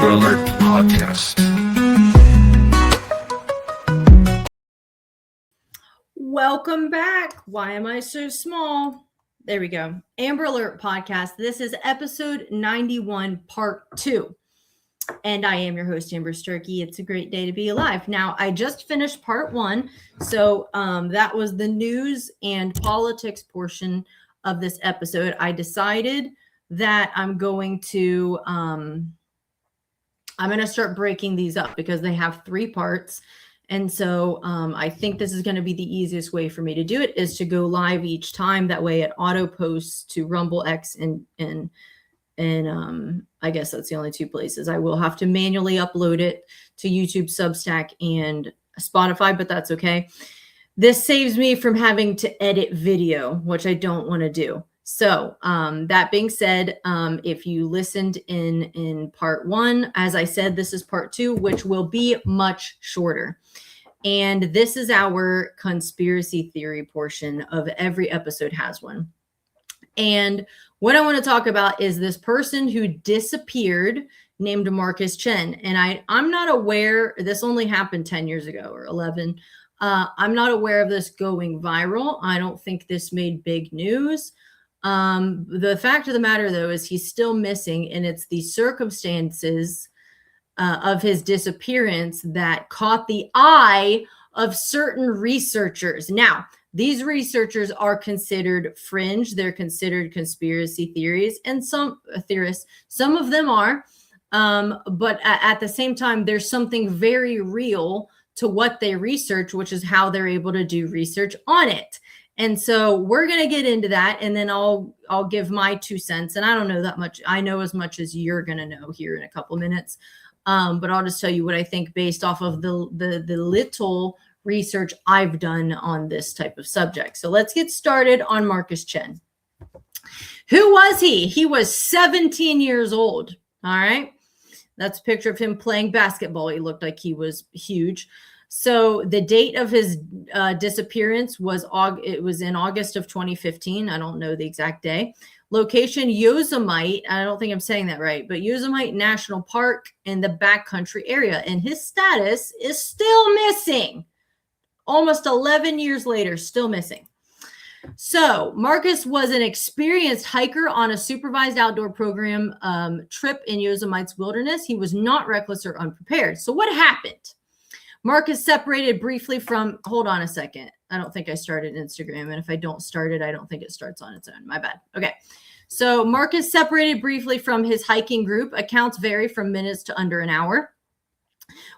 Spoiler Alert Podcast. Welcome back. Why am I so small? There we go. Amber Alert Podcast. This is episode 91, part 2. And I am your host, Amber Sturkey. It's a great day to be alive. Now, I just finished part 1. So that was the news and politics portion of this episode. I decided that I'm going to start breaking these up because they have 3 parts. And so I think this is going to be the easiest way for me to do it is to go live each time. That way it auto posts to Rumble X and I guess that's the only 2 places. I will have to manually upload it to YouTube, Substack, and Spotify, but that's okay. This saves me from having to edit video, which I don't want to do. So that being said, if you listened in part 1, as I said, this is part 2, which will be much shorter. And this is our conspiracy theory portion of every episode has one. And what I want to talk about is this person who disappeared named Marcus Chen. And I'm not aware, this only happened 10 years ago or 11. I'm not aware of this going viral. I don't think this made big news. The fact of the matter, though, is he's still missing, and it's the circumstances of his disappearance that caught the eye of certain researchers. Now, these researchers are considered fringe. They're considered conspiracy theories, and some theorists. Some of them are, but at the same time, there's something very real to what they research, which is how they're able to do research on it. And so we're going to get into that, and then I'll give my 2 cents. And I don't know that much. I know as much as you're going to know here in a couple minutes. But I'll just tell you what I think based off of the little research I've done on this type of subject. So let's get started on Marcus Chen. Who was he? He was 17 years old. All right. That's a picture of him playing basketball. He looked like he was huge. So the date of his disappearance was in August of 2015. I don't know the exact day. Location, Yosemite. I don't think I'm saying that right, but Yosemite National Park in the backcountry area. And his status is still missing. Almost 11 years later, still missing. So Marcus was an experienced hiker on a supervised outdoor program trip in Yosemite's wilderness. He was not reckless or unprepared. So what happened? Marcus separated briefly from, hold on a second. I don't think I started Instagram. And if I don't start it, I don't think it starts on its own. My bad. Okay. So Marcus separated briefly from his hiking group. Accounts vary from minutes to under an hour.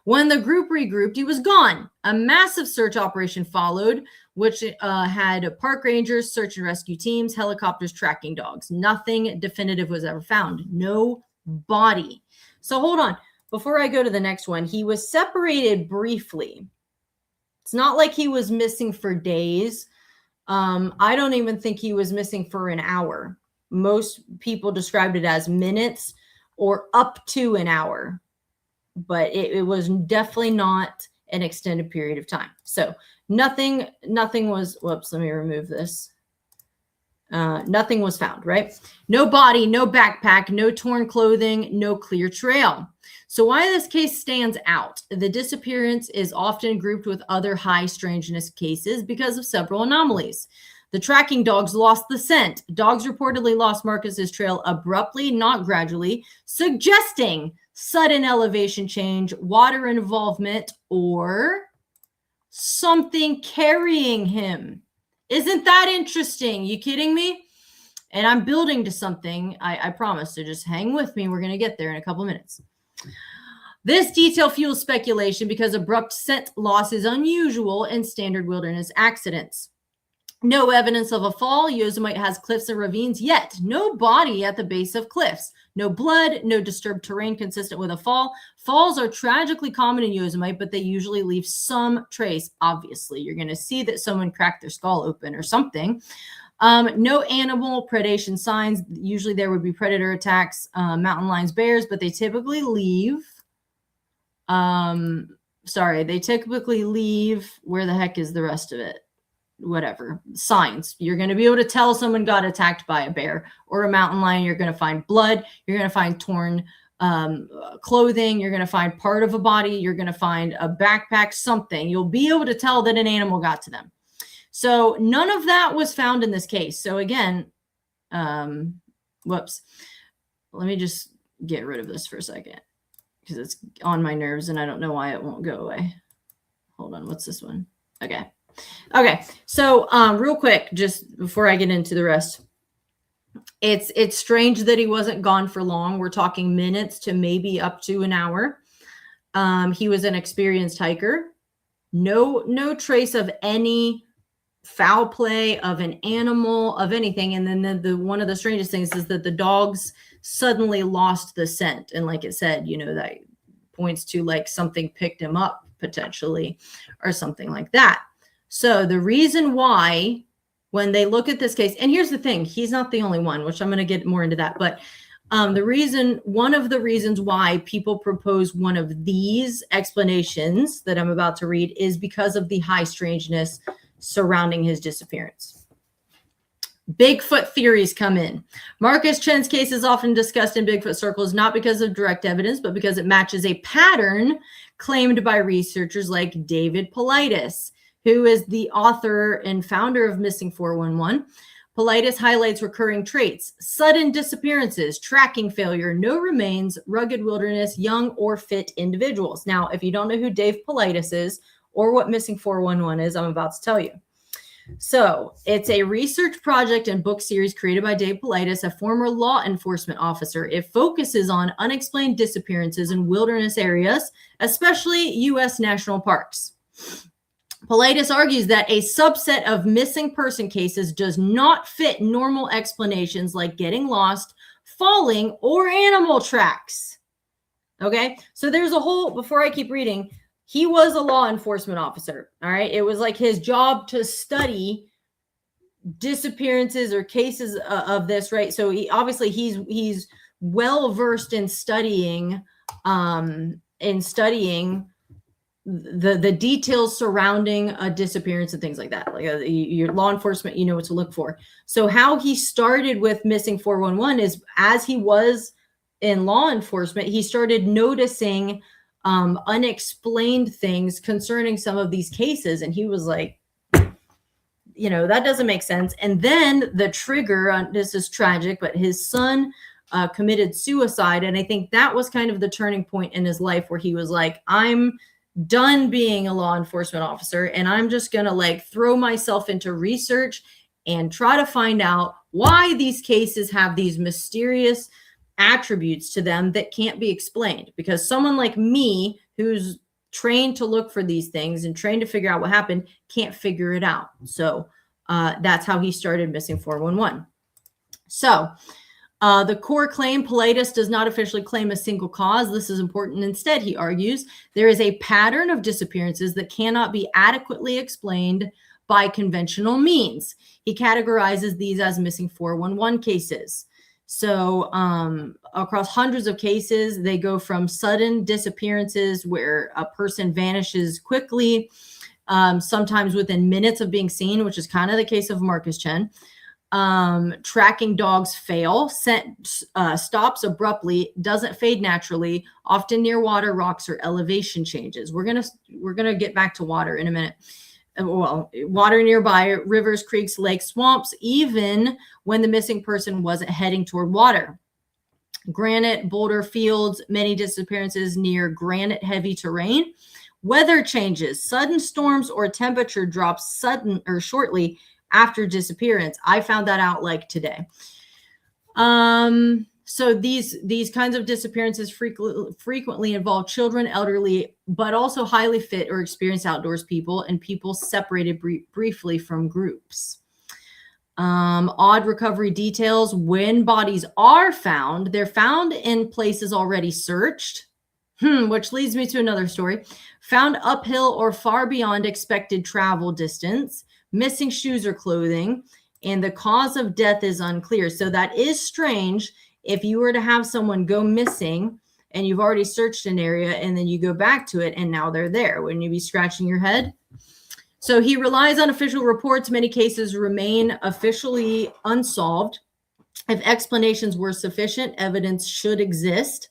When the group regrouped, he was gone. A massive search operation followed, which had park rangers, search and rescue teams, helicopters, tracking dogs. Nothing definitive was ever found. No body. So hold on. Before I go to the next one, he was separated briefly. It's not like he was missing for days. I don't even think he was missing for an hour. Most people described it as minutes or up to an hour. But it was definitely not an extended period of time. So nothing was, whoops, let me remove this. Nothing was found, right? No body, no backpack, no torn clothing, no clear trail. So why this case stands out, the disappearance is often grouped with other high strangeness cases because of several anomalies. The tracking dogs lost the scent. Dogs reportedly lost Marcus's trail abruptly, not gradually, suggesting sudden elevation change, water involvement, or something carrying him. Isn't that interesting? You kidding me? And I'm building to something, I promise. So just hang with me. We're going to get there in a couple minutes. This detail fuels speculation because abrupt scent loss is unusual in standard wilderness accidents. No evidence of a fall. Yosemite has cliffs and ravines, yet no body at the base of cliffs. No blood, no disturbed terrain consistent with a fall. Falls are tragically common in Yosemite, but they usually leave some trace. Obviously, you're going to see that someone cracked their skull open or something. No animal predation signs. Usually there would be predator attacks, mountain lions, bears, but they typically leave. They typically leave. Where the heck is the rest of it? Whatever. Signs. You're going to be able to tell someone got attacked by a bear or a mountain lion. You're going to find blood. You're going to find torn clothing, you're going to find part of a body, you're going to find a backpack, something. You'll be able to tell that an animal got to them. So none of that was found in this case. So again, whoops. Let me just get rid of this for a second because it's on my nerves and I don't know why it won't go away. Hold on. What's this one? Okay. Okay. So real quick, just before I get into the rest, it's strange that he wasn't gone for long. We're talking minutes to maybe up to an hour. He was an experienced hiker. No trace of any foul play of an animal, of anything. And then the one of the strangest things is that the dogs suddenly lost the scent. And like it said, you know, that points to like something picked him up potentially or something like that. So the reason why, when they look at this case, and here's the thing, he's not the only one, which I'm going to get more into that. But one of the reasons why people propose one of these explanations that I'm about to read is because of the high strangeness surrounding his disappearance. Bigfoot theories come in. Marcus Chen's case is often discussed in Bigfoot circles, not because of direct evidence, but because it matches a pattern claimed by researchers like David Paulides, who is the author and founder of Missing 411. Paulides highlights recurring traits: sudden disappearances, tracking failure, no remains, rugged wilderness, young or fit individuals. Now, if you don't know who Dave Paulides is or what Missing 411 is, I'm about to tell you. So it's a research project and book series created by Dave Paulides, a former law enforcement officer. It focuses on unexplained disappearances in wilderness areas, especially U.S. national parks. Paulides argues that a subset of missing person cases does not fit normal explanations like getting lost, falling, or animal tracks. Okay, so there's a whole, before I keep reading, he was a law enforcement officer. All right, it was like his job to study disappearances or cases of this, right? So he obviously he's well versed in studying the details surrounding a disappearance and things like that. Like your law enforcement, you know what to look for. So how he started with Missing 411 is, as he was in law enforcement, he started noticing unexplained things concerning some of these cases. And he was like, you know, that doesn't make sense. And then the trigger, this is tragic, but his son committed suicide. And I think that was kind of the turning point in his life where he was like, I'm done being a law enforcement officer and I'm just going to like throw myself into research and try to find out why these cases have these mysterious attributes to them that can't be explained, because someone like me who's trained to look for these things and trained to figure out what happened can't figure it out. So that's how he started Missing 411. So the core claim, Paulides does not officially claim a single cause. This is important. Instead, he argues there is a pattern of disappearances that cannot be adequately explained by conventional means. He categorizes these as Missing 411 cases. So across hundreds of cases, they go from sudden disappearances where a person vanishes quickly, sometimes within minutes of being seen, which is kind of the case of Marcus Chen. Tracking dogs fail, scent stops abruptly, doesn't fade naturally, often near water, rocks, or elevation changes. We're gonna get back to water in a minute. Well, water nearby, rivers, creeks, lakes, swamps, even when the missing person wasn't heading toward water. Granite, boulder fields, many disappearances near granite-heavy terrain. Weather changes, sudden storms, or temperature drops sudden or shortly after disappearance. I found that out like today. So these kinds of disappearances frequently involve children, elderly, but also highly fit or experienced outdoors people and people separated briefly from groups. Odd recovery details. When bodies are found, they're found in places already searched, which leads me to another story. Found uphill or far beyond expected travel distance, missing shoes or clothing, and the cause of death is unclear. So that is strange. If you were to have someone go missing and you've already searched an area and then you go back to it and now they're there, wouldn't you be scratching your head? So he relies on official reports. Many cases remain officially unsolved. If explanations were sufficient, evidence should exist.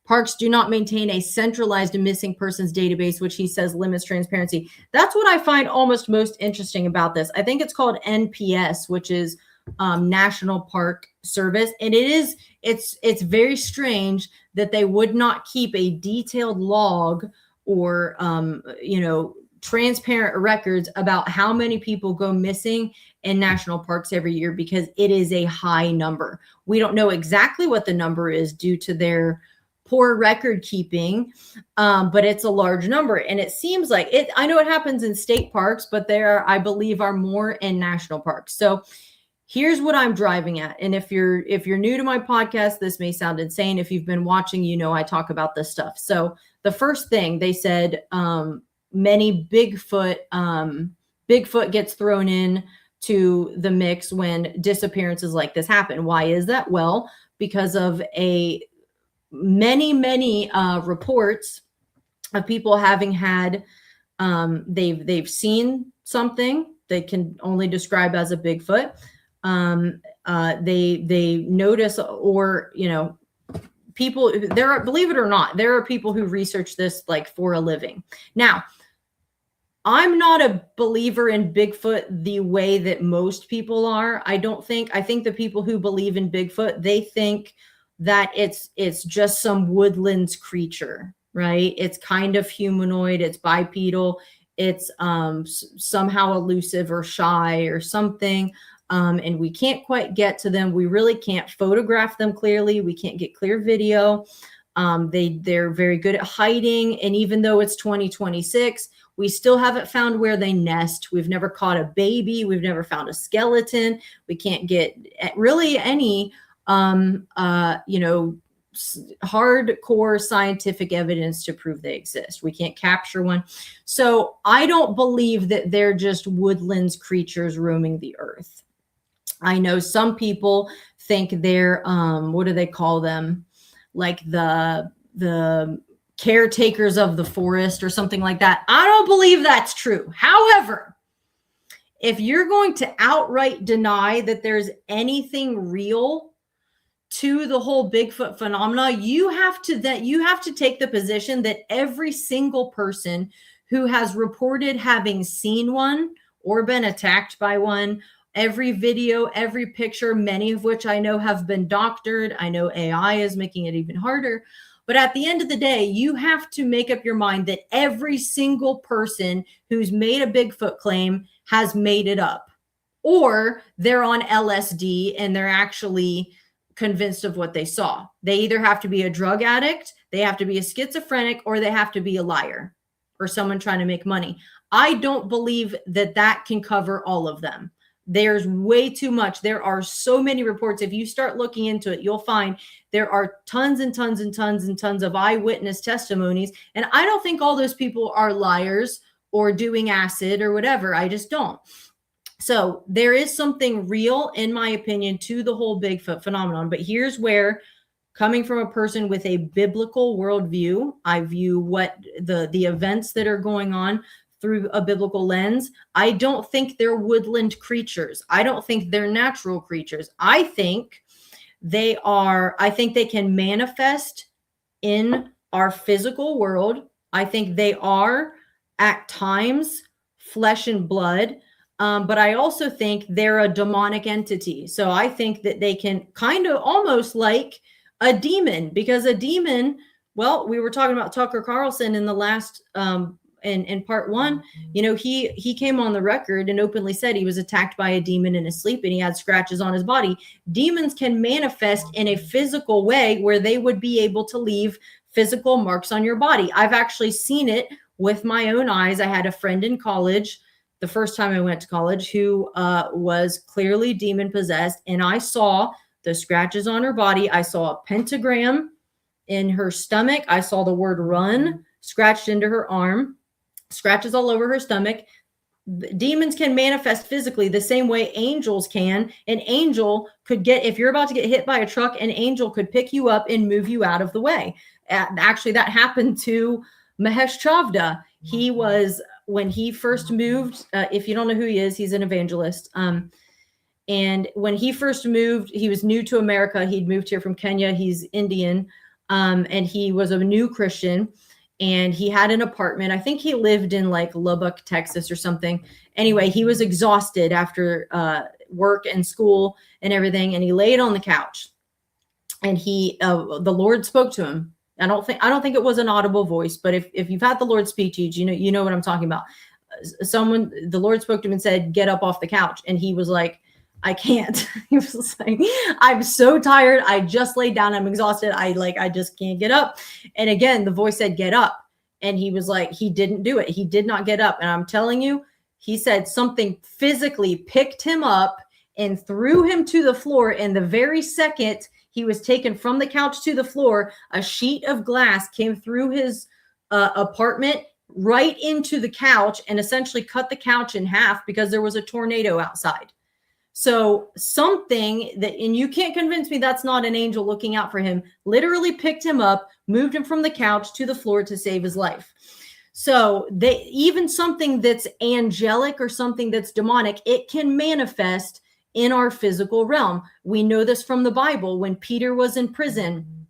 Parks do not maintain a centralized missing persons database, which he says limits transparency. That's what I find almost most interesting about this. I think it's called NPS, which is National Park Service, and it's very strange that they would not keep a detailed log or transparent records about how many people go missing in national parks every year, because it is a high number. We don't know exactly what the number is due to their poor record keeping, but it's a large number. And it seems like it, I know it happens in state parks, but there, I believe, are more in national parks. So here's what I'm driving at. And if you're new to my podcast, this may sound insane. If you've been watching, I talk about this stuff. So the first thing they said, many Bigfoot gets thrown in to the mix when disappearances like this happen. Why is that? Well, because of many reports of people having had, they've seen something they can only describe as a Bigfoot. They notice, or people, believe it or not, there are people who research this like for a living. Now, I'm not a believer in Bigfoot the way that most people are. I think the people who believe in Bigfoot, they think that it's just some woodlands creature, right? It's kind of humanoid, it's bipedal, it's somehow elusive or shy or something. And we can't quite get to them. We really can't photograph them clearly. We can't get clear video. They're very good at hiding. And even though it's 2026, we still haven't found where they nest. We've never caught a baby. We've never found a skeleton. We can't get really any, hardcore scientific evidence to prove they exist. We can't capture one. So I don't believe that they're just woodlands creatures roaming the earth. I know some people think they're, what do they call them? Like the caretakers of the forest or something like that. I don't believe that's true. However, if you're going to outright deny that there's anything real to the whole Bigfoot phenomena, you have to take the position that every single person who has reported having seen one or been attacked by one, every video, every picture, many of which I know have been doctored. I know AI is making it even harder. But at the end of the day, you have to make up your mind that every single person who's made a Bigfoot claim has made it up, or they're on LSD and they're actually convinced of what they saw. They either have to be a drug addict, they have to be a schizophrenic, or they have to be a liar or someone trying to make money. I don't believe that can cover all of them. There's way too much. There are so many reports. If you start looking into it, you'll find there are tons and tons and tons and tons of eyewitness testimonies. And I don't think all those people are liars or doing acid or whatever. I just don't. So there is something real, in my opinion, to the whole Bigfoot phenomenon. But here's where, coming from a person with a biblical worldview, I view what the events that are going on through a biblical lens. I don't think they're woodland creatures. I don't think they're natural creatures. I think they can manifest in our physical world. I think they are at times flesh and blood. But I also think they're a demonic entity. So I think that they can kind of almost like a demon, because a demon, well, we were talking about Tucker Carlson in the last, in part one, he came on the record and openly said he was attacked by a demon in his sleep and he had scratches on his body. Demons can manifest in a physical way where they would be able to leave physical marks on your body. I've actually seen it with my own eyes. I had a friend in college, the first time I went to college, who was clearly demon possessed. And I saw the scratches on her body. I saw a pentagram in her stomach. I saw the word run scratched into her arm, scratches all over her stomach. Demons can manifest physically the same way angels can. An angel could if you're about to get hit by a truck, an angel could pick you up and move you out of the way. Actually, that happened to Mahesh Chavda. He was, when he first moved, if you don't know who he is, he's an evangelist. And when he first moved, he was new to America. He'd moved here from Kenya. He's Indian. and he was a new Christian, and he had an apartment. I think he lived in like Lubbock, Texas or something. Anyway, he was exhausted after work and school and everything, and he laid on the couch, and the Lord spoke to him. I don't think it was an audible voice, but if you've had the Lord speak to you, you know what I'm talking about. The Lord spoke to him and said, "Get up off the couch." And he was like, "I can't." He was like, "I'm so tired. I just laid down. I'm exhausted. I just can't get up." And again, the voice said, "Get up." And he was like, he didn't do it. He did not get up. And I'm telling you, he said something physically picked him up and threw him to the floor. And the very second he was taken from the couch to the floor, a sheet of glass came through his apartment right into the couch and essentially cut the couch in half because there was a tornado outside. So something that, and you can't convince me that's not an angel looking out for him, literally picked him up, moved him from the couch to the floor to save his life. So even something that's angelic or something that's demonic, it can manifest in our physical realm. We know this from the Bible. When Peter was in prison,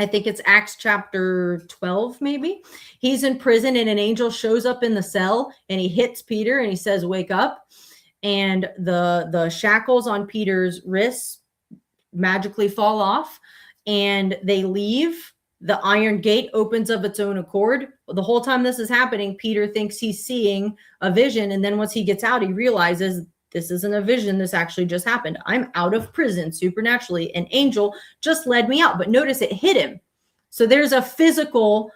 I think it's Acts chapter 12, maybe. He's in prison and an angel shows up in the cell and he hits Peter and he says, "Wake up." And the shackles on Peter's wrists magically fall off and they leave. The iron gate opens of its own accord. The whole time this is happening, Peter thinks he's seeing a vision. And then once he gets out, he realizes this isn't a vision. This actually just happened. I'm out of prison supernaturally. An angel just led me out. But notice it hit him. So there's a physical,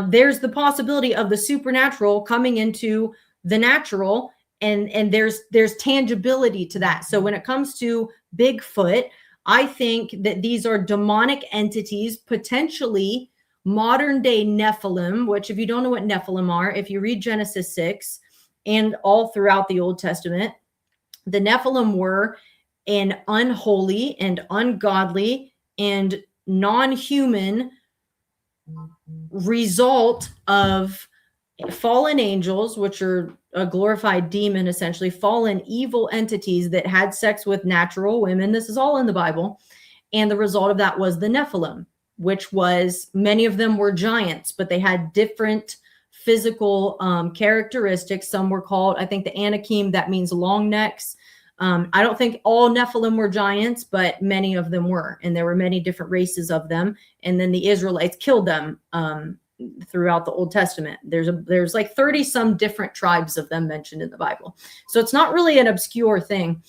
there's the possibility of the supernatural coming into the natural. And there's tangibility to that. So when it comes to Bigfoot, I think that these are demonic entities, potentially modern day Nephilim, which if you don't know what Nephilim are, if you read Genesis 6 and all throughout the Old Testament, the Nephilim were an unholy and ungodly and non-human result of fallen angels, which are a glorified demon, essentially fallen evil entities that had sex with natural women. This is all in the Bible. And the result of that was the Nephilim, which was, many of them were giants, but they had different physical characteristics. Some were called, I think the Anakim, that means long necks. I don't think all Nephilim were giants, but many of them were. And there were many different races of them. And then the Israelites killed them throughout the Old Testament. There's like 30 some different tribes of them mentioned in the Bible. So it's not really an obscure thing.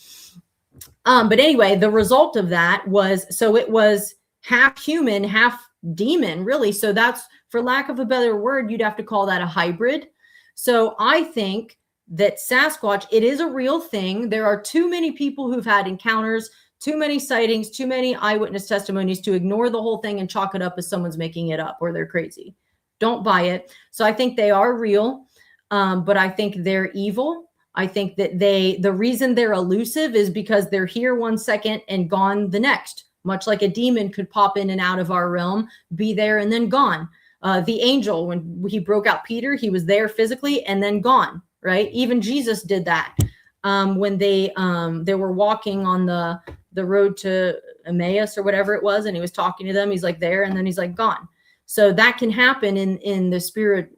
But anyway, the result of that was, so it was half human, half demon, really. So that's, for lack of a better word, you'd have to call that a hybrid. So I think that Sasquatch, it is a real thing. There are too many people who've had encounters, too many sightings, too many eyewitness testimonies to ignore the whole thing and chalk it up as someone's making it up or they're crazy. Don't buy it. So I think they are real, but I think they're evil. I think that the reason they're elusive is because they're here one second and gone the next, much like a demon could pop in and out of our realm, be there and then gone. The angel, when he broke out Peter, he was there physically and then gone, right? Even Jesus did that. When they were walking on the road to Emmaus or whatever it was, and he was talking to them, he's like there and then he's like gone. So that can happen in the spirit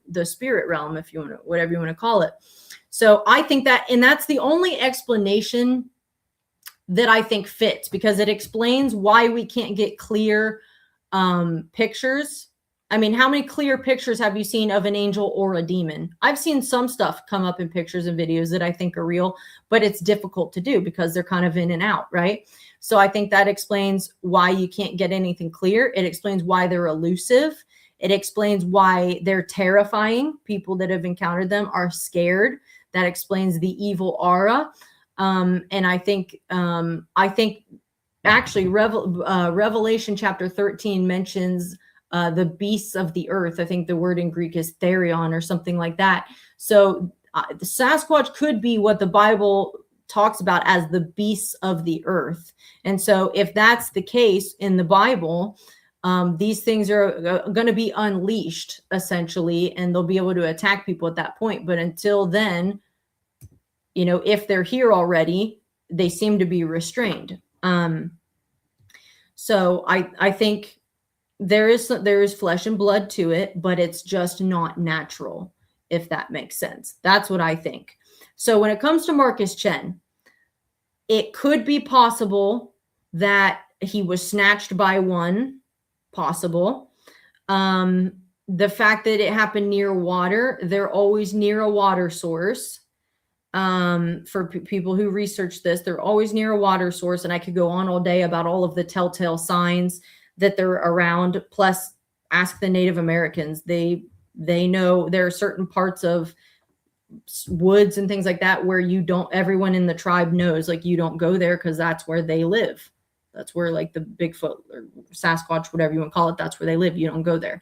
realm, if you want to, whatever you want to call it. So I think that, and that's the only explanation that I think fits, because it explains why we can't get clear pictures. I mean, how many clear pictures have you seen of an angel or a demon? I've seen some stuff come up in pictures and videos that I think are real, but it's difficult to do because they're kind of in and out, right? So I think that explains why you can't get anything clear. It explains why they're elusive. It explains why they're terrifying. People that have encountered them are scared. That explains the evil aura. And I think actually Revelation chapter 13 mentions the beasts of the earth. I think the word in Greek is therion or something like that. So the Sasquatch could be what the Bible talks about as the beasts of the earth. And so if that's the case in the Bible, these things are going to be unleashed essentially, and they'll be able to attack people at that point. But until then, you know, if they're here already, they seem to be restrained. So I think there is flesh and blood to it, but it's just not natural, if that makes sense. That's what I think. So when it comes to Marcus Chen, it could be possible that he was snatched by one, possible. The fact that it happened near water, they're always near a water source. For people who research this, they're always near a water source. And I could go on all day about all of the telltale signs that they're around. Plus, ask the Native Americans. They know there are certain parts of woods and things like that where everyone in the tribe knows, like, you don't go there because that's where they live. That's where, like, the Bigfoot or Sasquatch, whatever you want to call it, that's where they live. You don't go there.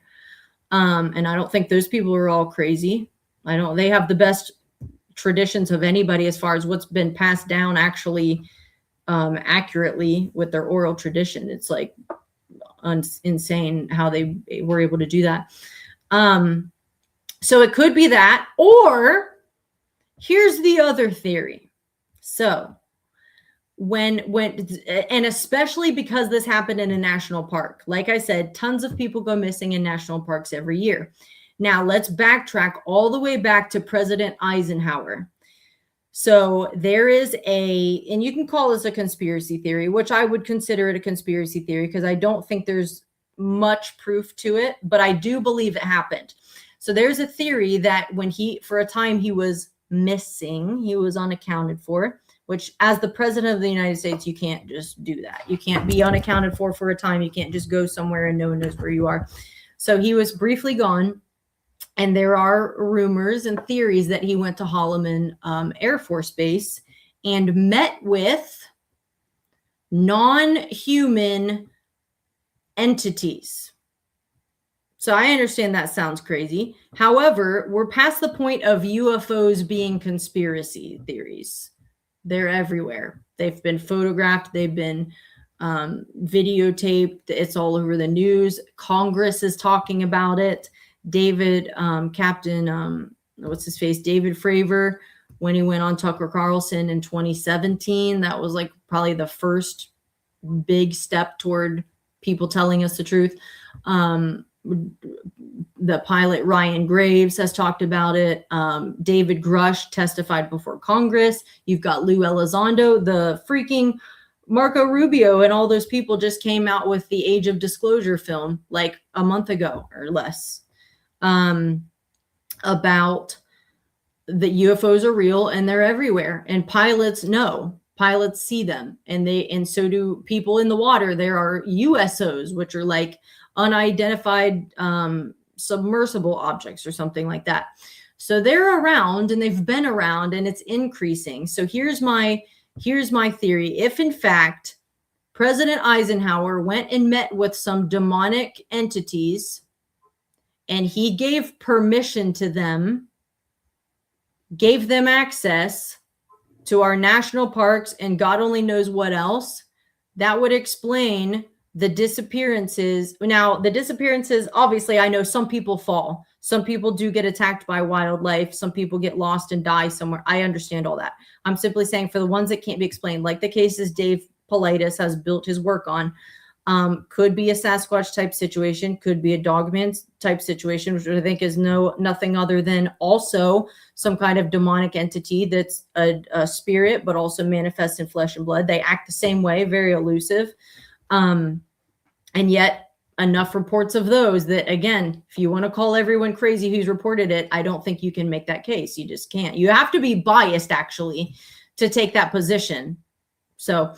And I don't think those people are all crazy. They have the best traditions of anybody as far as what's been passed down actually accurately with their oral tradition. It's like insane how they were able to do that. So it could be that, or here's the other theory. So and especially because this happened in a national park, like I said, tons of people go missing in national parks every year. Now let's backtrack all the way back to President Eisenhower. So there is and you can call this a conspiracy theory, which I would consider it a conspiracy theory because I don't think there's much proof to it, but I do believe it happened. So there's a theory that for a time he was missing, he was unaccounted for, which as the president of the United States, you can't just do that. You can't be unaccounted for a time. You can't just go somewhere and no one knows where you are. So he was briefly gone. And there are rumors and theories that he went to Holloman Air Force Base and met with non-human entities. So I understand that sounds crazy. However, we're past the point of UFOs being conspiracy theories. They're everywhere. They've been photographed. They've been videotaped. It's all over the news. Congress is talking about it. David, Captain, what's his face? David Fravor, when he went on Tucker Carlson in 2017, that was like probably the first big step toward people telling us the truth. The pilot Ryan Graves has talked about it. David Grush testified before Congress. You've got Lou Elizondo, the freaking Marco Rubio, and all those people just came out with the Age of Disclosure film like a month ago or less. About the UFOs are real and they're everywhere, and pilots see them, and so do people in the water. There are USOs, which are like unidentified submersible objects or something like that. So they're around and they've been around and it's increasing. So here's my theory. If in fact President Eisenhower went and met with some demonic entities and he gave permission to them, gave them access to our national parks and God only knows what else, that would explain the disappearances. Now, the disappearances, obviously, I know some people fall. Some people do get attacked by wildlife. Some people get lost and die somewhere. I understand all that. I'm simply saying for the ones that can't be explained, like the cases Dave Paulides has built his work on, could be a Sasquatch type situation, could be a Dogman type situation, which I think is nothing other than also some kind of demonic entity that's a spirit, but also manifests in flesh and blood. They act the same way, very elusive. And yet enough reports of those that, again, if you want to call everyone crazy who's reported it, I don't think you can make that case. You just can't. You have to be biased actually to take that position. So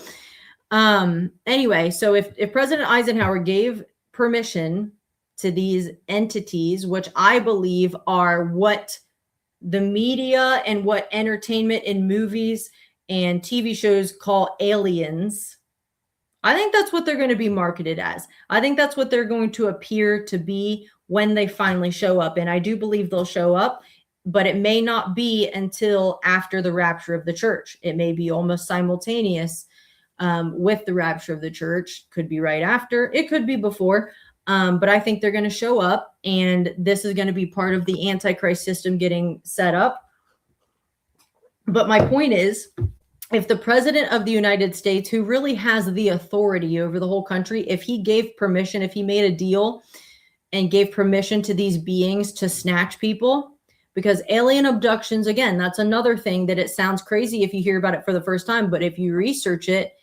anyway, so if President Eisenhower gave permission to these entities, which I believe are what the media and what entertainment in movies and TV shows call aliens, I think that's what they're going to be marketed as. I think that's what they're going to appear to be when they finally show up. And I do believe they'll show up, but it may not be until after the rapture of the church. It may be almost simultaneous with the rapture of the church. Could be right after, it could be before, but I think they're going to show up, and this is going to be part of the Antichrist system getting set up. But my point is if the president of the United States, who really has the authority over the whole country, if he gave permission, if he made a deal and gave permission to these beings to snatch people, because alien abductions, again, that's another thing that it sounds crazy if you hear about it for the first time, but if you research it,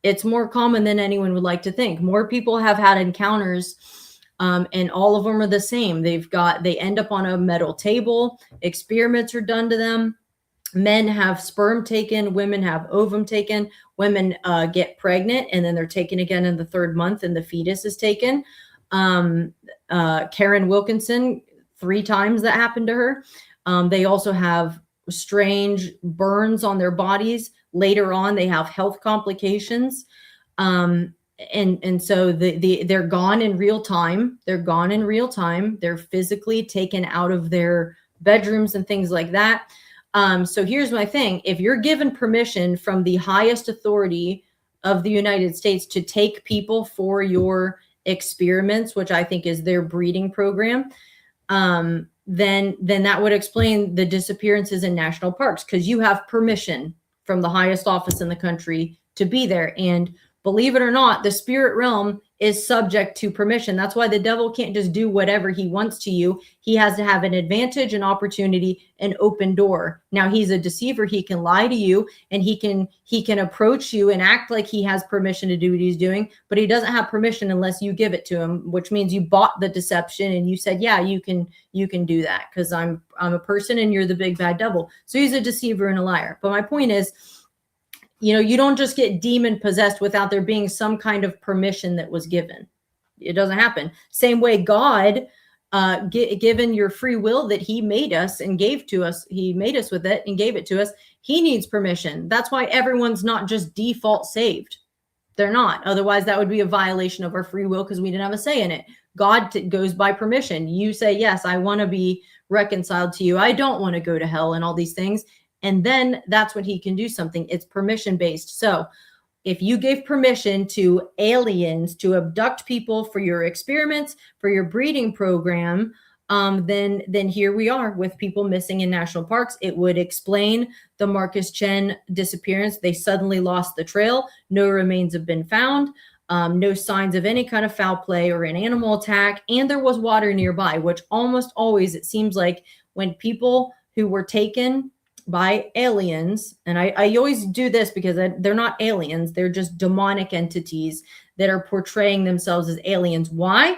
it's more common than anyone would like to think. More people have had encounters, and all of them are the same. They end up on a metal table, experiments are done to them. Men have sperm taken, women have ovum taken, women get pregnant, and then they're taken again in the 3rd month, and the fetus is taken. Karen Wilkinson, 3 times that happened to her. They also have strange burns on their bodies. Later on, they have health complications. And so they're gone in real time. They're gone in real time. They're physically taken out of their bedrooms and things like that. So here's my thing. If you're given permission from the highest authority of the United States to take people for your experiments, which I think is their breeding program, then that would explain the disappearances in national parks, because you have permission from the highest office in the country to be there. And believe it or not, the spirit realm is subject to permission. That's why the devil can't just do whatever he wants to you. He has to have an advantage, an opportunity, an open door. Now, he's a deceiver. He can lie to you, and he can approach you and act like he has permission to do what he's doing, but he doesn't have permission unless you give it to him, which means you bought the deception and you said, yeah, you can do that because I'm a person and you're the big bad devil. So he's a deceiver and a liar. But my point is, you don't just get demon possessed without there being some kind of permission that was given. It doesn't happen. Same way God, given your free will that he made us and gave to us, he made us with it and gave it to us. He needs permission. That's why everyone's not just default saved. They're not. Otherwise, that would be a violation of our free will because we didn't have a say in it. God goes by permission. You say, yes, I want to be reconciled to you. I don't want to go to hell and all these things. And then that's when he can do something. It's permission based. So if you gave permission to aliens to abduct people for your experiments, for your breeding program, then here we are with people missing in national parks. It would explain the Marcus Chen disappearance. They suddenly lost the trail. No remains have been found. No signs of any kind of foul play or an animal attack. And there was water nearby, which almost always, it seems like when people who were taken by aliens, and I always do this because they're not aliens, they're just demonic entities that are portraying themselves as aliens. Why?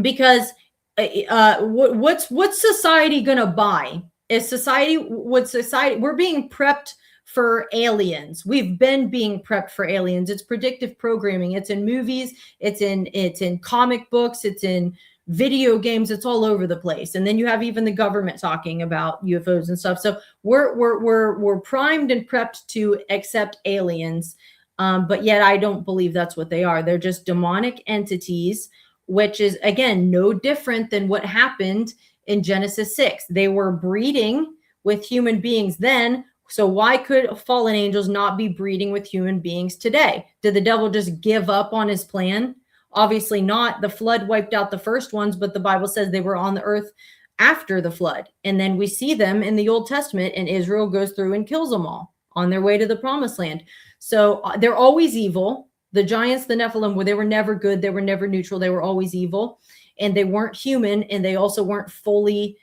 Because what's society gonna buy? We're being prepped for aliens. We've been being prepped for aliens. It's predictive programming. It's in movies, it's in comic books, it's in video games, it's all over the place. And then you have even the government talking about UFOs and stuff. So we're primed and prepped to accept aliens. But yet I don't believe that's what they are. They're just demonic entities, which is, again, no different than what happened in Genesis 6. They were breeding with human beings then. So why could fallen angels not be breeding with human beings today? Did the devil just give up on his plan? Obviously not. The flood wiped out the first ones, but the Bible says they were on the earth after the flood. And then we see them in the Old Testament, and Israel goes through and kills them all on their way to the promised land. So they're always evil. The giants, the Nephilim, they were never good. They were never neutral. They were always evil. And they weren't human, and they also weren't fully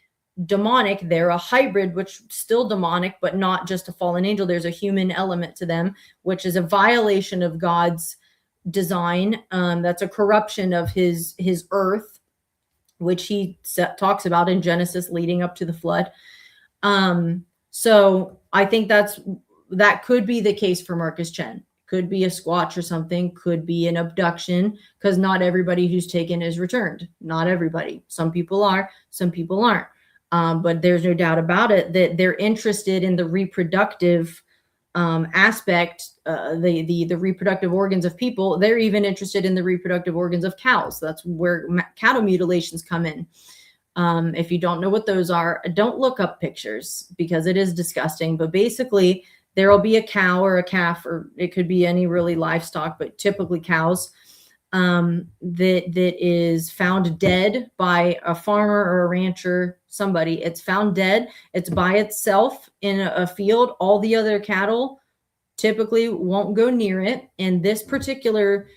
demonic. They're a hybrid, which still demonic, but not just a fallen angel. There's a human element to them, which is a violation of God's design. That's a corruption of his earth, which he talks about in Genesis leading up to the flood. So I think that could be the case for Marcus Chen. Could be a squatch or something, could be an abduction, because not everybody who's taken is returned. Not everybody. Some people are, some people aren't. But there's no doubt about it that they're interested in the reproductive aspect, the reproductive organs of people. They're even interested in the reproductive organs of cows. That's where cattle mutilations come in. If you don't know what those are, don't look up pictures because it is disgusting. But basically, there'll be a cow or a calf, or it could be any really livestock, but typically cows, that is found dead by a farmer or a rancher, somebody. It's found dead. It's by itself in a field. All the other cattle typically won't go near it. And this particular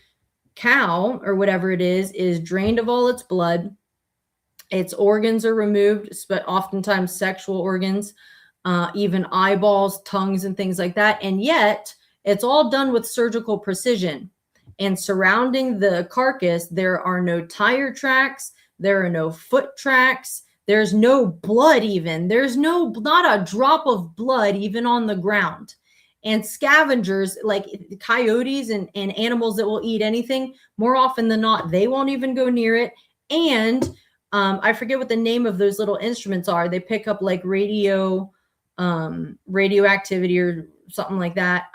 cow or whatever it is drained of all its blood. Its organs are removed, but oftentimes sexual organs, even eyeballs, tongues, and things like that. And yet it's all done with surgical precision. And surrounding the carcass, there are no tire tracks. There are no foot tracks. There's no blood even. There's not a drop of blood even on the ground. And scavengers like coyotes and animals that will eat anything, more often than not, they won't even go near it. And I forget what the name of those little instruments are. They pick up like radioactivity or something like that.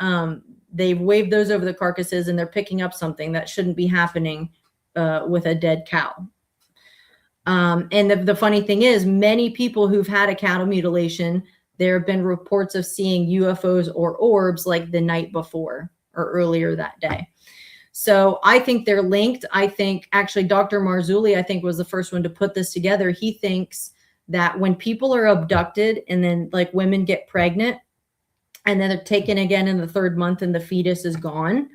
They've waved those over the carcasses and they're picking up something that shouldn't be happening with a dead cow. And the funny thing is, many people who've had a cattle mutilation, there have been reports of seeing UFOs or orbs like the night before or earlier that day. So I think they're linked. I think actually Dr. Marzulli, I think, was the first one to put this together. He thinks that when people are abducted and then like women get pregnant and then they're taken again in the 3rd month and the fetus is gone,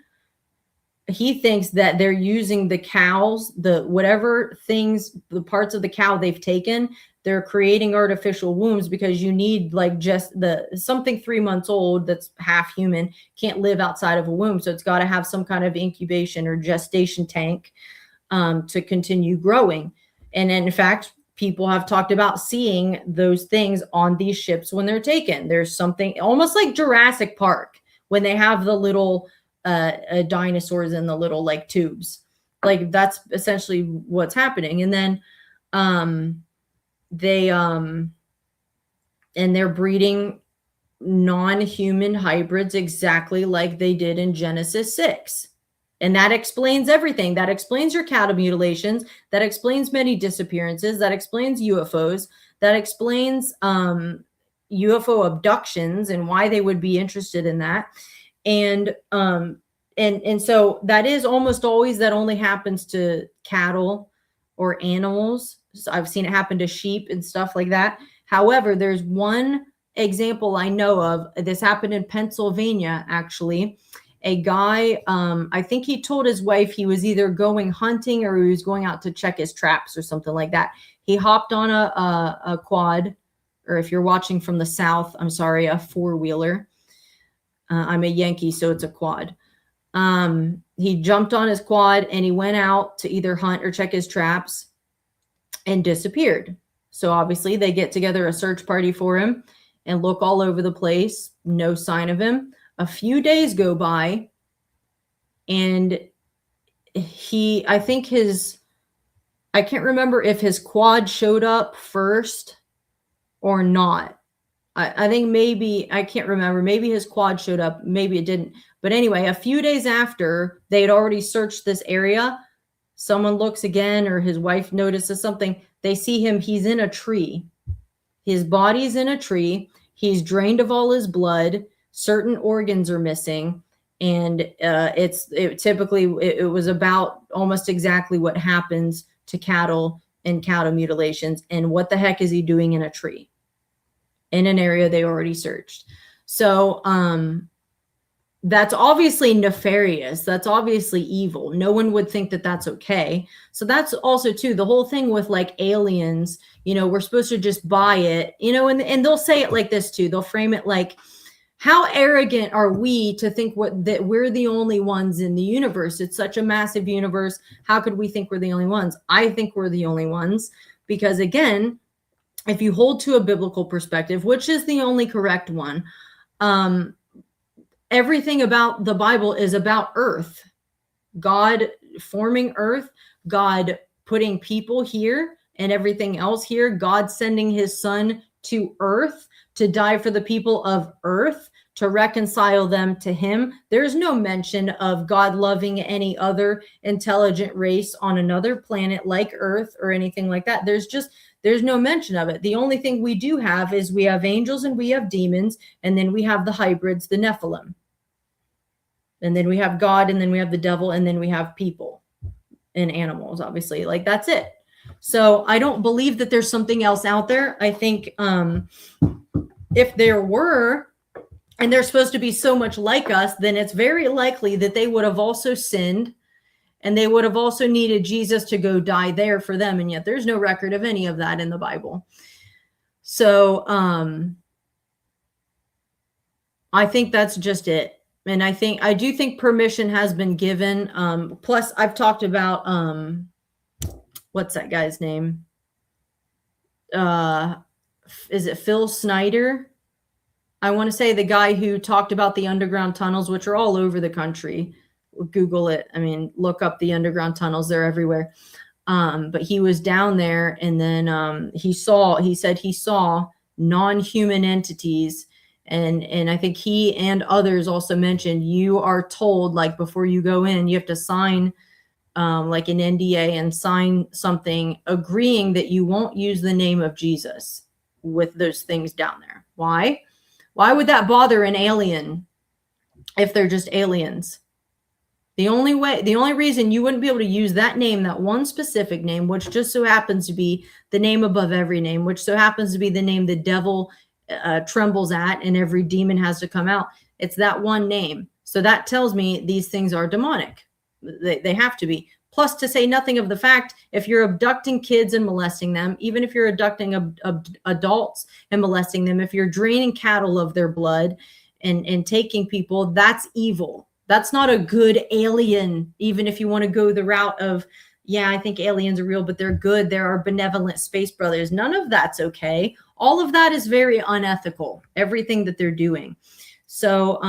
he thinks that they're using the cows, whatever things, the parts of the cow they've taken, they're creating artificial wombs because you need like just something 3 months old that's half human can't live outside of a womb. So it's got to have some kind of incubation or gestation tank to continue growing. And in fact, people have talked about seeing those things on these ships when they're taken. There's something almost like Jurassic Park when they have the little dinosaurs in the little like tubes. Like that's essentially what's happening. And then they're breeding non-human hybrids exactly like they did in Genesis 6. And that explains everything. That explains your cattle mutilations. That explains many disappearances. That explains UFOs. That explains UFO abductions and why they would be interested in that. And so that is almost always that only happens to cattle or animals. So I've seen it happen to sheep and stuff like that. However, there's one example I know of. This happened in Pennsylvania, actually. A guy, I think he told his wife he was either going hunting or he was going out to check his traps or something like that. He hopped on a quad, or if you're watching from the South, I'm sorry, a four-wheeler. I'm a Yankee, so it's a quad. He jumped on his quad and he went out to either hunt or check his traps and disappeared. So obviously they get together a search party for him and look all over the place. No sign of him. A few days go by and I can't remember if his quad showed up first or not. I think maybe, I can't remember, maybe his quad showed up, maybe it didn't. But anyway, a few days after they had already searched this area, someone looks again or his wife notices something. They see him, he's in a tree. His body's in a tree. He's drained of all his blood. Certain organs are missing. And it was about almost exactly what happens to cattle and cattle mutilations. And what the heck is he doing in a tree? In an area they already searched. So that's obviously nefarious. That's obviously evil. No one would think that that's okay. So that's also too, the whole thing with like aliens, we're supposed to just buy it, and they'll say it like this too. They'll frame it like, how arrogant are we to think that we're the only ones in the universe? It's such a massive universe. How could we think we're the only ones? I think we're the only ones because again, if you hold to a biblical perspective, which is the only correct one, everything about the Bible is about earth. God forming earth, God putting people here and everything else here, God sending his son to earth to die for the people of earth, to reconcile them to him. There's no mention of God loving any other intelligent race on another planet like earth or anything like that. There's no mention of it. The only thing we do have is we have angels and we have demons, and then we have the hybrids, the Nephilim. And then we have God, and then we have the devil, and then we have people and animals, obviously. Like, that's it. So I don't believe that there's something else out there. I think if there were, and they're supposed to be so much like us, then it's very likely that they would have also sinned, and they would have also needed Jesus to go die there for them. And yet there's no record of any of that in the Bible. So I think that's just it. And I do think permission has been given. Plus I've talked about, what's that guy's name? Is it Phil Snyder? I want to say the guy who talked about the underground tunnels, which are all over the country. Google it. I mean, look up the underground tunnels. They're everywhere. But he was down there, and then he said he saw non-human entities. And I think he and others also mentioned, you are told, like, before you go in, you have to sign like an NDA and sign something agreeing that you won't use the name of Jesus with those things down there. Why? Why would that bother an alien if they're just aliens? The only reason you wouldn't be able to use that name, that one specific name, which just so happens to be the name above every name, which so happens to be the name the devil trembles at and every demon has to come out. It's that one name. So that tells me these things are demonic. They have to be. Plus, to say nothing of the fact, if you're abducting kids and molesting them, even if you're abducting adults and molesting them, if you're draining cattle of their blood and taking people, that's evil. That's not a good alien, even if you want to go the route of, yeah, I think aliens are real, but they're good. There are benevolent space brothers. None of that's okay. All of that is very unethical, everything that they're doing. So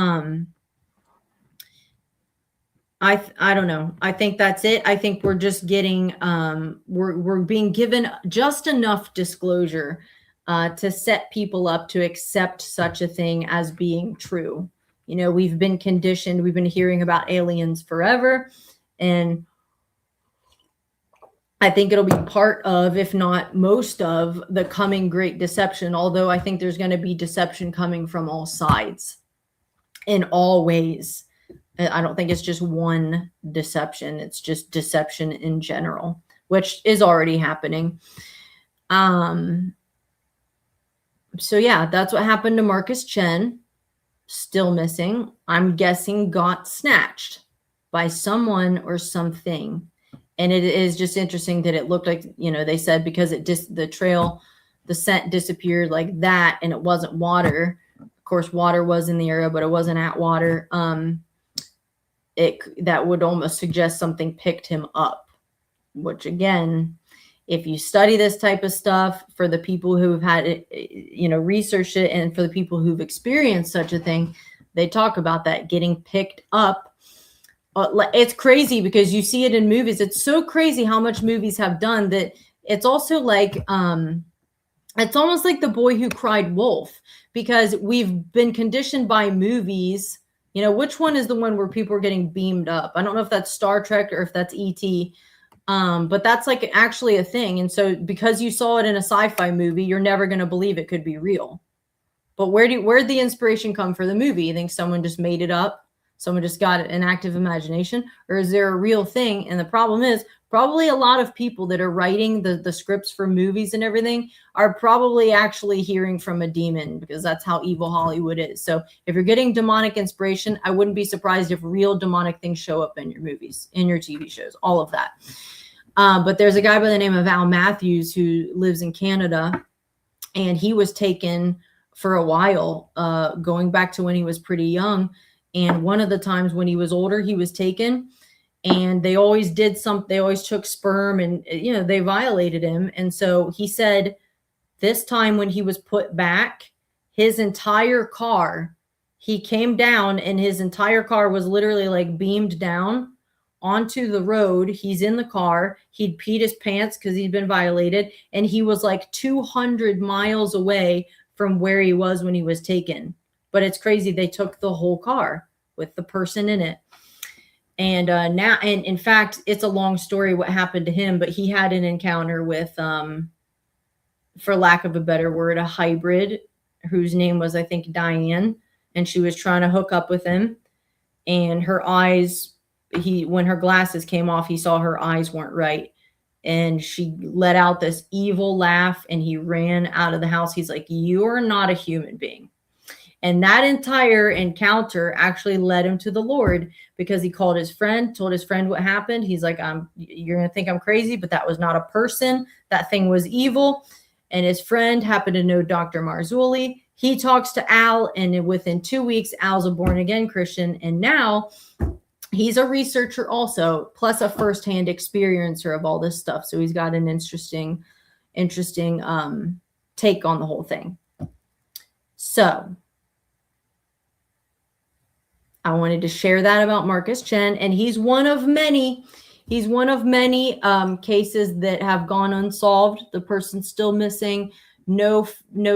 I don't know. I think that's it. I think we're just getting, we're being given just enough disclosure to set people up to accept such a thing as being true. You know, we've been conditioned. We've been hearing about aliens forever. And I think it'll be part of, if not most of, the coming great deception. Although I think there's going to be deception coming from all sides in all ways. I don't think it's just one deception. It's just deception in general, which is already happening. So yeah, that's what happened to Marcus Chen. Still missing. I'm guessing got snatched by someone or something. And it is just interesting that it looked like, you know, they said because the scent disappeared like that, and it wasn't water. Of course, water was in the area, but it wasn't at water. That would almost suggest something picked him up, which again, if you study this type of stuff, for the people who've had it, you know, researched it, and for the people who've experienced such a thing, they talk about that getting picked up. It's crazy because you see it in movies. It's so crazy how much movies have done that. It's also like, it's almost like The Boy Who Cried Wolf, because we've been conditioned by movies. You know, which one is the one where people are getting beamed up? I don't know if that's Star Trek or if that's E.T., but that's like actually a thing. And so because you saw it in a sci-fi movie, you're never going to believe it could be real. But where'd the inspiration come for the movie? You think someone just made it up? Someone just got an active imagination? Or is there a real thing? And the problem is, probably a lot of people that are writing the scripts for movies and everything are probably actually hearing from a demon, because that's how evil Hollywood is. So if you're getting demonic inspiration, I wouldn't be surprised if real demonic things show up in your movies, in your TV shows, all of that. But there's a guy by the name of Al Matthews who lives in Canada, and he was taken for a while, going back to when he was pretty young. And one of the times when he was older, he was taken, and they always took sperm, and, you know, they violated him. And so he said this time when he was put back, his entire car, he came down and his entire car was literally like beamed down onto the road. He's in the car. He'd peed his pants because he'd been violated. And he was like 200 miles away from where he was when he was taken. But it's crazy. They took the whole car with the person in it. And now, and in fact, it's a long story what happened to him, but he had an encounter with, for lack of a better word, a hybrid whose name was, I think, Diane. And she was trying to hook up with him. And her eyes, when her glasses came off, he saw her eyes weren't right. And she let out this evil laugh, and he ran out of the house. He's like, "You are not a human being." And that entire encounter actually led him to the Lord, because he called his friend, told his friend what happened. He's like, you're going to think I'm crazy, but that was not a person. That thing was evil. And his friend happened to know Dr. Marzulli. He talks to Al, and within 2 weeks, Al's a born again Christian. And now he's a researcher also, plus a firsthand experiencer of all this stuff. So he's got an interesting take on the whole thing. So I wanted to share that about Marcus Chen, and he's one of many cases that have gone unsolved. The person's still missing. No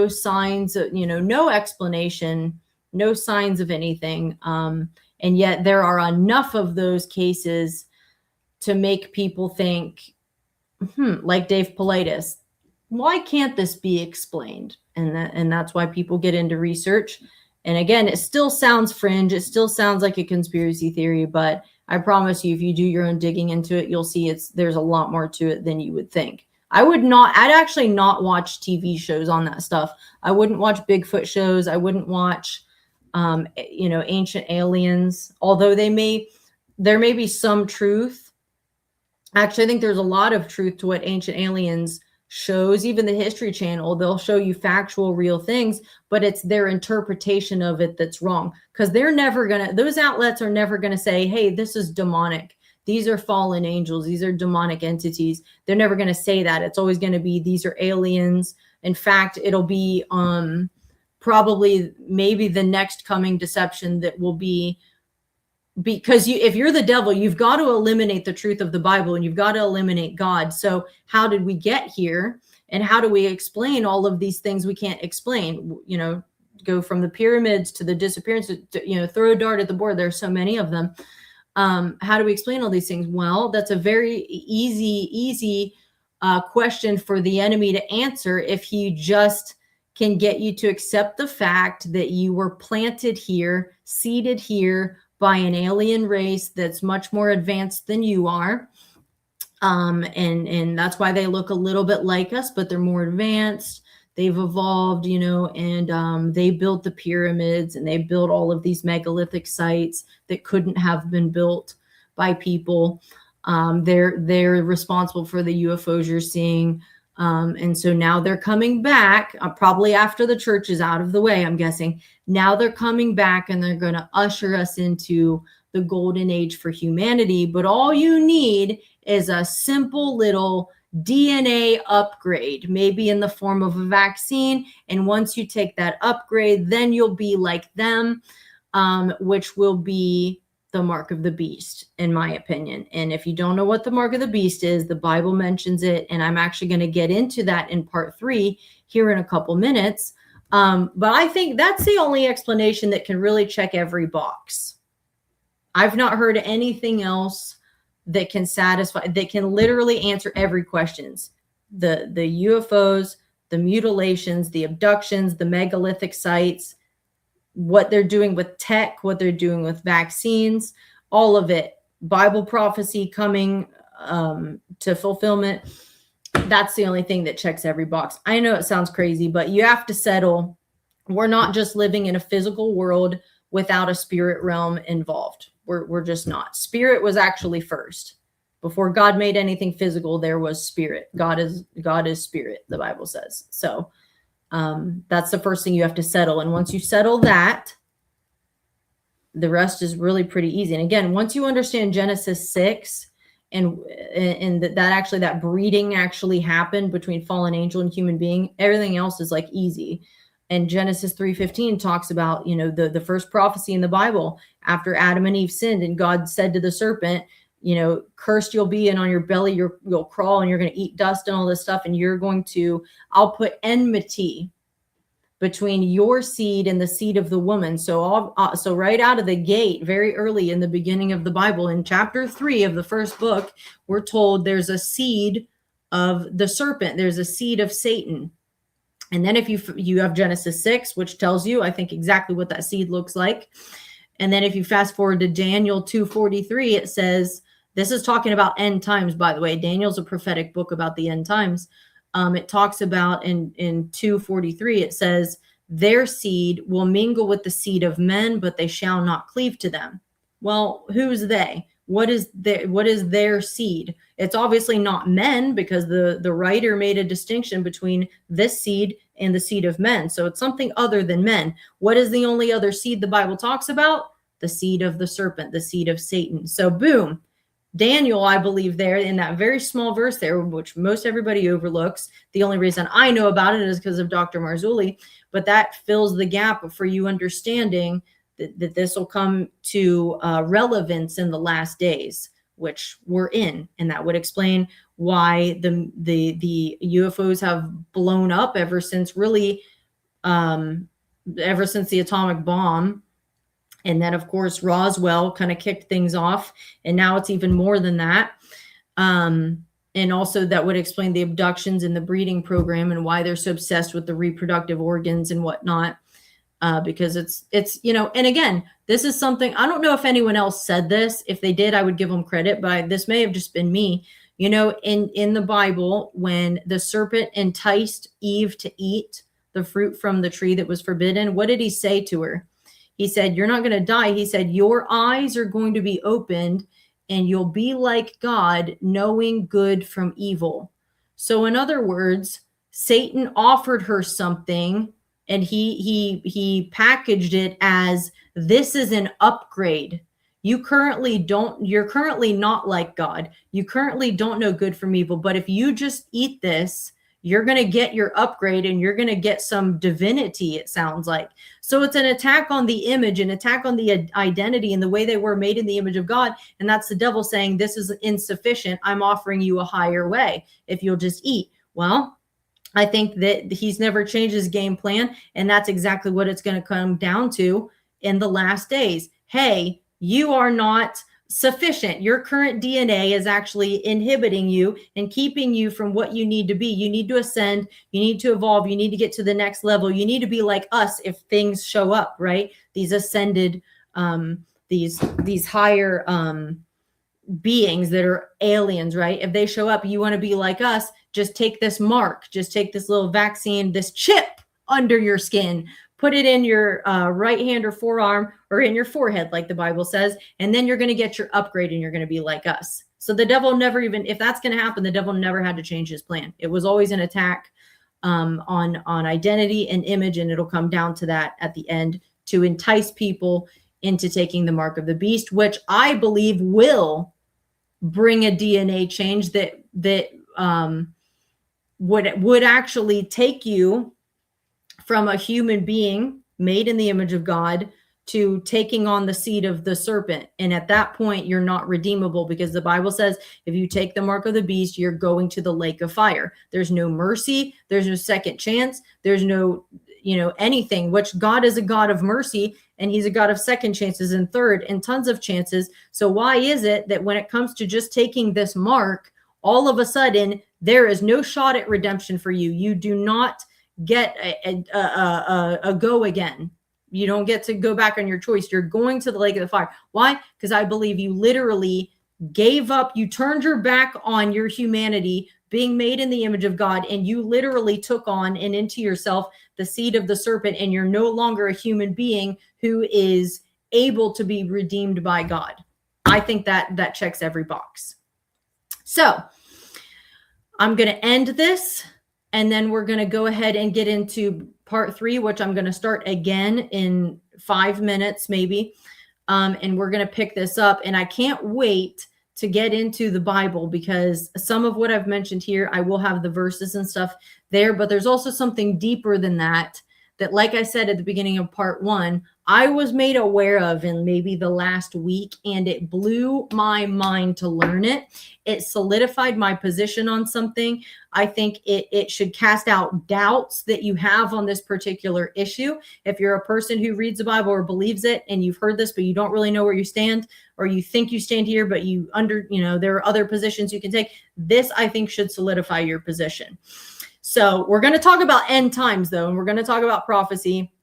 signs, no explanation, no signs of anything. And yet there are enough of those cases to make people think, like Dave Paulides, why can't this be explained? And that's why people get into research. And again, it still sounds fringe. It still sounds like a conspiracy theory, but I promise you, if you do your own digging into it, you'll see there's a lot more to it than you would think. I'd actually not watch TV shows on that stuff. I wouldn't watch Bigfoot shows. I wouldn't watch, Ancient Aliens, although there may be some truth. Actually, I think there's a lot of truth to what Ancient Aliens shows. Even the History Channel, they'll show you factual, real things, but it's their interpretation of it that's wrong, because those outlets are never going to say, hey, this is demonic. These are fallen angels. These are demonic entities. They're never going to say that. It's always going to be, these are aliens. In fact, it'll be probably maybe the next coming deception that will be, because if you're the devil, you've got to eliminate the truth of the Bible, and you've got to eliminate God. So how did we get here? And how do we explain all of these things we can't explain? Go from the pyramids to the disappearance, throw a dart at the board. There's so many of them. How do we explain all these things? Well, that's a very easy question for the enemy to answer if he just can get you to accept the fact that you were planted here, seeded here by an alien race that's much more advanced than you are. And that's why they look a little bit like us, but they're more advanced. They've evolved, and they built the pyramids, and they built all of these megalithic sites that couldn't have been built by people. They're responsible for the UFOs you're seeing. And so now they're coming back, probably after the church is out of the way, I'm guessing. Now they're coming back, and they're going to usher us into the golden age for humanity. But all you need is a simple little DNA upgrade, maybe in the form of a vaccine. And once you take that upgrade, then you'll be like them, which will be the mark of the beast, in my opinion. And if you don't know what the mark of the beast is, the Bible mentions it. And I'm actually going to get into that in part 3 here in a couple minutes. But I think that's the only explanation that can really check every box. I've not heard anything else that can satisfy, that can literally answer every questions. The UFOs, the mutilations, the abductions, the megalithic sites, what they're doing with tech, what they're doing with vaccines, all of it, Bible prophecy coming to fulfillment. That's the only thing that checks every box. I know it sounds crazy, but you have to settle. We're not just living in a physical world without a spirit realm involved. We're just not. Spirit was actually first. Before God made anything physical, there was spirit. God is spirit, the Bible says. So that's the first thing you have to settle. And once you settle that, the rest is really pretty easy. And again, once you understand Genesis 6 and that breeding actually happened between fallen angel and human being, everything else is like easy. And Genesis 3:15 talks about, the first prophecy in the Bible after Adam and Eve sinned, and God said to the serpent, cursed you'll be, and on your belly you'll crawl, and you're going to eat dust and all this stuff, and I'll put enmity between your seed and the seed of the woman. So right out of the gate, very early in the beginning of the Bible, in chapter 3 of the first book, we're told there's a seed of the serpent. There's a seed of Satan. And then if you have Genesis 6, which tells you, I think, exactly what that seed looks like. And then if you fast forward to Daniel 2:43, it says, this is talking about end times, by the way. Daniel's a prophetic book about the end times. It talks about in 2:43, it says their seed will mingle with the seed of men, but they shall not cleave to them. Well, who's they? What is their seed? It's obviously not men, because the writer made a distinction between this seed and the seed of men. So it's something other than men. What is the only other seed the Bible talks about? The seed of the serpent, the seed of Satan. So boom, Daniel, I believe there in that very small verse there, which most everybody overlooks. The only reason I know about it is because of Dr. Marzulli, but that fills the gap for you understanding that this will come to relevance in the last days, which we're in. And that would explain why the UFOs have blown up ever since really, ever since the atomic bomb. And then, of course, Roswell kind of kicked things off. And now it's even more than that. And also that would explain the abductions and the breeding program and why they're so obsessed with the reproductive organs and whatnot. Because it's, you know, and again, this is something, I don't know if anyone else said this. If they did, I would give them credit, but this may have just been me. You know, in the Bible, when the serpent enticed Eve to eat the fruit from the tree that was forbidden, what did he say to her? He said, you're not going to die. He said, your eyes are going to be opened and you'll be like God, knowing good from evil. So in other words, Satan offered her something, and he packaged it as, this is an upgrade. You're currently not like God. You currently don't know good from evil. But if you just eat this, you're going to get your upgrade and you're going to get some divinity, it sounds like. So it's an attack on the image, an attack on the identity and the way they were made in the image of God. And that's the devil saying, this is insufficient. I'm offering you a higher way if you'll just eat. Well, I think that he's never changed his game plan. And that's exactly what it's going to come down to in the last days. Hey, you are not sufficient. Your current DNA is actually inhibiting you and keeping you from what you need to be. You need to ascend. You need to evolve. You need to get to the next level. You need to be like us if things show up, right? These ascended, these higher beings that are aliens, right? If they show up, you want to be like us. Just take this mark. Just take this little vaccine, this chip under your skin. Put it in your right hand or forearm or in your forehead, like the Bible says, and then you're going to get your upgrade and you're going to be like us. So the devil never even, if that's going to happen, the devil never had to change his plan. It was always an attack on identity and image, and it'll come down to that at the end to entice people into taking the mark of the beast, which I believe will bring a DNA change that would actually take you from a human being made in the image of God to taking on the seed of the serpent. And at that point, you're not redeemable, because the Bible says if you take the mark of the beast, you're going to the lake of fire. There's no mercy. There's no second chance. There's no, anything, which God is a God of mercy, and he's a God of second chances and third and tons of chances. So why is it that when it comes to just taking this mark, all of a sudden there is no shot at redemption for you? You do not get a go again. You don't get to go back on your choice. You're going to the lake of the fire. Why? Because I believe you literally gave up. You turned your back on your humanity, being made in the image of God, and you literally took on and into yourself the seed of the serpent, and you're no longer a human being who is able to be redeemed by God. I think that checks every box. So I'm going to end this, and then we're going to go ahead and get into part 3, which I'm going to start again in 5 minutes, maybe. And we're going to pick this up. And I can't wait to get into the Bible, because some of what I've mentioned here, I will have the verses and stuff there, but there's also something deeper than that, like I said at the beginning of part 1, I was made aware of in maybe the last week, and it blew my mind to learn it. It solidified my position on something. I think it should cast out doubts that you have on this particular issue. If you're a person who reads the Bible or believes it, and you've heard this, but you don't really know where you stand, or you think you stand here, but there are other positions you can take, this, I think, should solidify your position. So we're going to talk about end times, though, and we're going to talk about prophecy.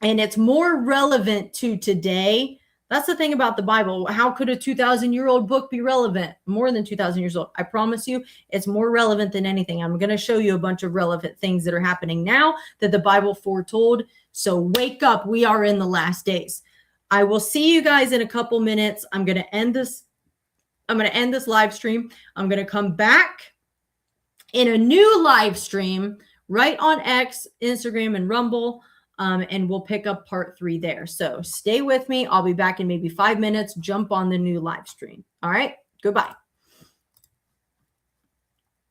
And it's more relevant to today That's the thing about the Bible. How could a 2,000-year-old book be relevant? More than 2,000 years old. I promise you, it's more relevant than anything. I'm going to show you a bunch of relevant things that are happening now that the Bible foretold. So wake up. We are in the last days. I will see you guys in a couple minutes. I'm going to end this. I'm going to end this live stream. I'm going to come back in a new live stream right on X, Instagram, and Rumble. And we'll pick up part 3 there. So stay with me. I'll be back in maybe 5 minutes. Jump on the new live stream. All right. Goodbye.